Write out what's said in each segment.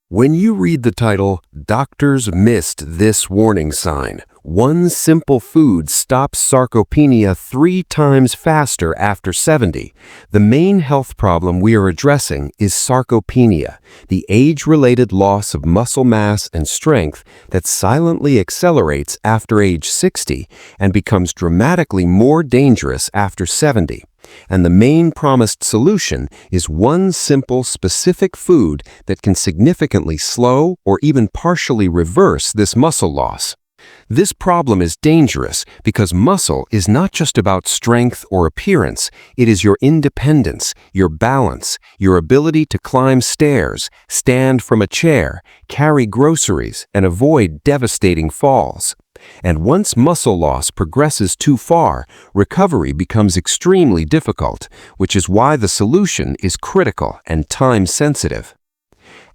When you read the title, "Doctors Missed This Warning Sign," one simple food stops sarcopenia 3 times faster after 70. The main health problem we are addressing is sarcopenia, the age-related loss of muscle mass and strength that silently accelerates after age 60 and becomes dramatically more dangerous after 70. And the main promised solution is one simple, specific food that can significantly slow or even partially reverse this muscle loss. This problem is dangerous because muscle is not just about strength or appearance. It is your independence, your balance, your ability to climb stairs, stand from a chair, carry groceries, and avoid devastating falls. And once muscle loss progresses too far, recovery becomes extremely difficult, which is why the solution is critical and time-sensitive.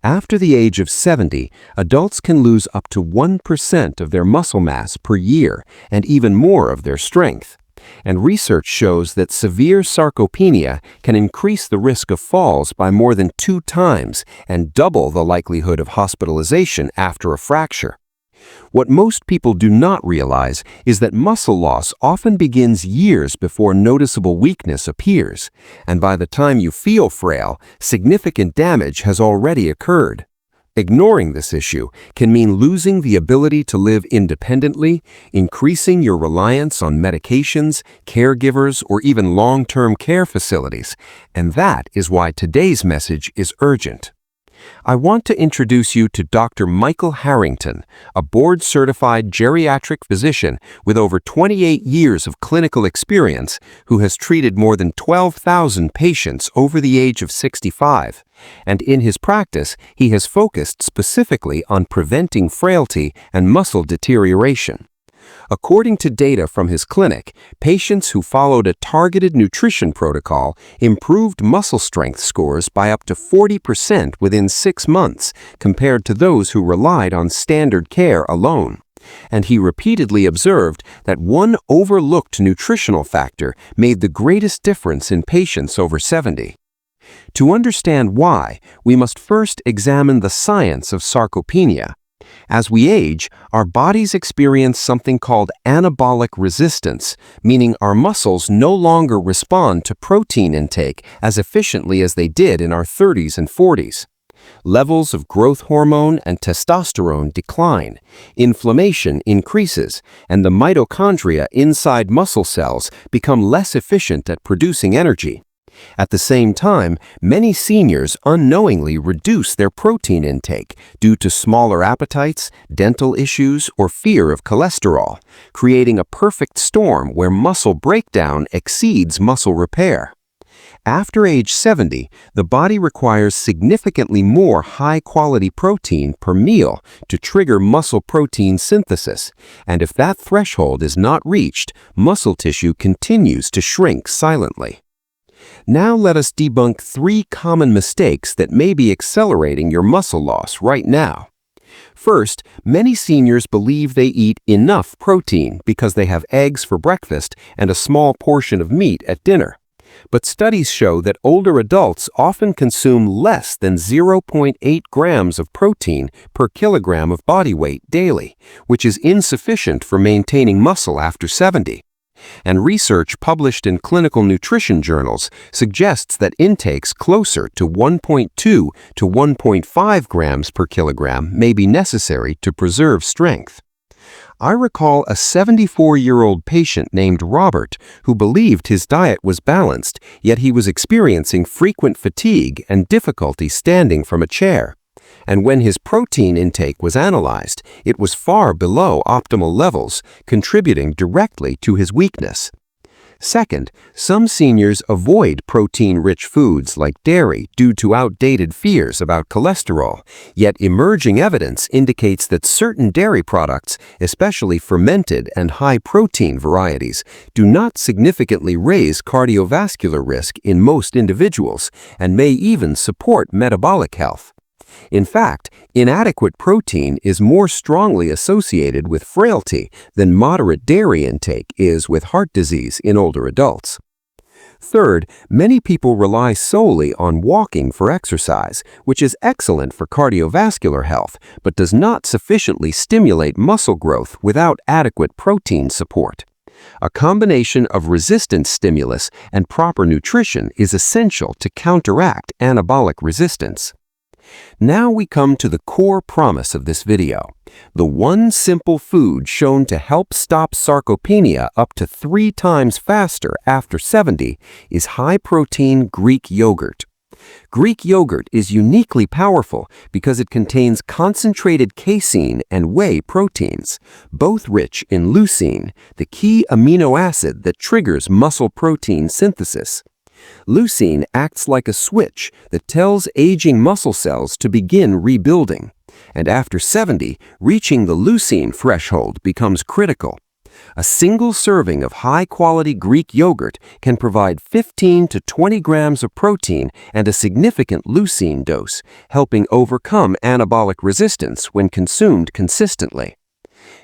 After the age of 70, adults can lose up to 1% of their muscle mass per year and even more of their strength. And research shows that severe sarcopenia can increase the risk of falls by more than 2 times and double the likelihood of hospitalization after a fracture. What most people do not realize is that muscle loss often begins years before noticeable weakness appears, and by the time you feel frail, significant damage has already occurred. Ignoring this issue can mean losing the ability to live independently, increasing your reliance on medications, caregivers, or even long-term care facilities, and that is why today's message is urgent. I want to introduce you to Dr. Michael Harrington, a board-certified geriatric physician with over 28 years of clinical experience who has treated more than 12,000 patients over the age of 65. And in his practice, he has focused specifically on preventing frailty and muscle deterioration. According to data from his clinic, patients who followed a targeted nutrition protocol improved muscle strength scores by up to 40% within 6 months compared to those who relied on standard care alone. And he repeatedly observed that one overlooked nutritional factor made the greatest difference in patients over 70. To understand why, we must first examine the science of sarcopenia. As we age, our bodies experience something called anabolic resistance, meaning our muscles no longer respond to protein intake as efficiently as they did in our 30s and 40s. Levels of growth hormone and testosterone decline, inflammation increases, and the mitochondria inside muscle cells become less efficient at producing energy. At the same time, many seniors unknowingly reduce their protein intake due to smaller appetites, dental issues, or fear of cholesterol, creating a perfect storm where muscle breakdown exceeds muscle repair. After age 70, the body requires significantly more high-quality protein per meal to trigger muscle protein synthesis, and if that threshold is not reached, muscle tissue continues to shrink silently. Now let us debunk 3 common mistakes that may be accelerating your muscle loss right now. First, many seniors believe they eat enough protein because they have eggs for breakfast and a small portion of meat at dinner. But studies show that older adults often consume less than 0.8 grams of protein per kilogram of body weight daily, which is insufficient for maintaining muscle after 70. And research published in clinical nutrition journals suggests that intakes closer to 1.2 to 1.5 grams per kilogram may be necessary to preserve strength. I recall a 74-year-old patient named Robert who believed his diet was balanced, yet he was experiencing frequent fatigue and difficulty standing from a chair. And when his protein intake was analyzed, it was far below optimal levels, contributing directly to his weakness. Second, some seniors avoid protein-rich foods like dairy due to outdated fears about cholesterol, yet emerging evidence indicates that certain dairy products, especially fermented and high-protein varieties, do not significantly raise cardiovascular risk in most individuals and may even support metabolic health. In fact, inadequate protein is more strongly associated with frailty than moderate dairy intake is with heart disease in older adults. Third, many people rely solely on walking for exercise, which is excellent for cardiovascular health, but does not sufficiently stimulate muscle growth without adequate protein support. A combination of resistance stimulus and proper nutrition is essential to counteract anabolic resistance. Now we come to the core promise of this video. The one simple food shown to help stop sarcopenia up to 3 times faster after 70 is high-protein Greek yogurt. Greek yogurt is uniquely powerful because it contains concentrated casein and whey proteins, both rich in leucine, the key amino acid that triggers muscle protein synthesis. Leucine acts like a switch that tells aging muscle cells to begin rebuilding, and after 70, reaching the leucine threshold becomes critical. A single serving of high-quality Greek yogurt can provide 15 to 20 grams of protein and a significant leucine dose, helping overcome anabolic resistance when consumed consistently.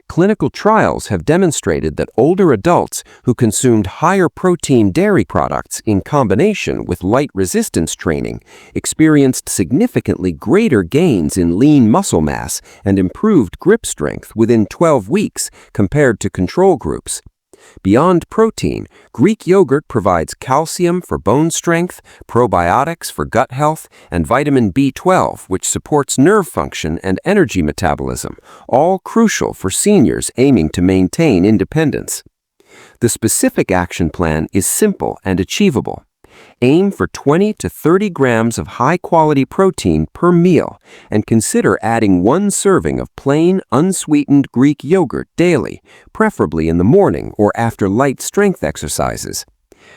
Clinical trials have demonstrated that older adults who consumed higher protein dairy products in combination with light resistance training experienced significantly greater gains in lean muscle mass and improved grip strength within 12 weeks compared to control groups. Beyond protein, Greek yogurt provides calcium for bone strength, probiotics for gut health, and vitamin B12, which supports nerve function and energy metabolism, all crucial for seniors aiming to maintain independence. The specific action plan is simple and achievable. Aim for 20 to 30 grams of high-quality protein per meal and consider adding 1 serving of plain, unsweetened Greek yogurt daily, preferably in the morning or after light strength exercises.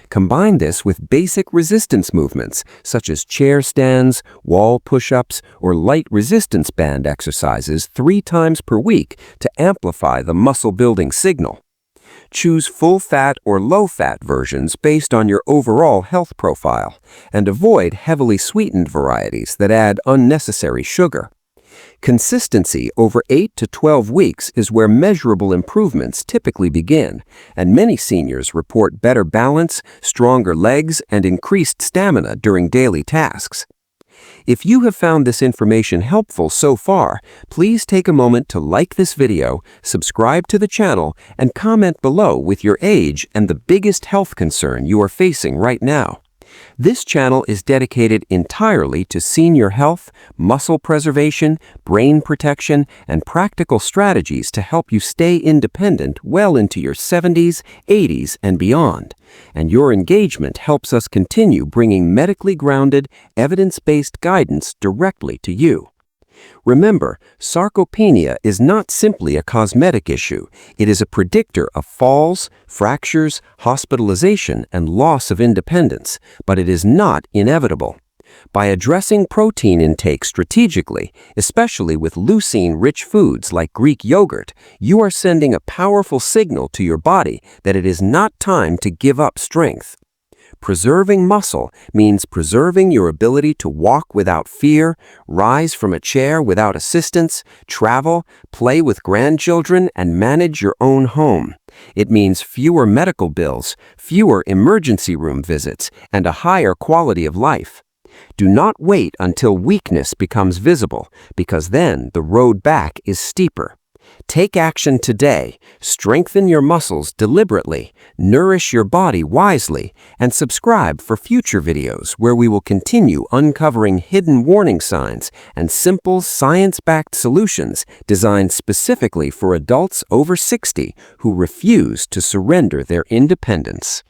Combine this with basic resistance movements such as chair stands, wall push-ups, or light resistance band exercises 3 times per week to amplify the muscle-building signal. Choose full-fat or low-fat versions based on your overall health profile, and avoid heavily sweetened varieties that add unnecessary sugar. Consistency over 8 to 12 weeks is where measurable improvements typically begin, and many seniors report better balance, stronger legs, and increased stamina during daily tasks. If you have found this information helpful so far, please take a moment to like this video, subscribe to the channel, and comment below with your age and the biggest health concern you are facing right now. This channel is dedicated entirely to senior health, muscle preservation, brain protection, and practical strategies to help you stay independent well into your 70s, 80s, and beyond. And your engagement helps us continue bringing medically grounded, evidence-based guidance directly to you. Remember, sarcopenia is not simply a cosmetic issue. It is a predictor of falls, fractures, hospitalization, and loss of independence, but it is not inevitable. By addressing protein intake strategically, especially with leucine-rich foods like Greek yogurt, you are sending a powerful signal to your body that it is not time to give up strength. Preserving muscle means preserving your ability to walk without fear, rise from a chair without assistance, travel, play with grandchildren, and manage your own home. It means fewer medical bills, fewer emergency room visits, and a higher quality of life. Do not wait until weakness becomes visible, because then the road back is steeper. Take action today, strengthen your muscles deliberately, nourish your body wisely, and subscribe for future videos where we will continue uncovering hidden warning signs and simple science-backed solutions designed specifically for adults over 60 who refuse to surrender their independence.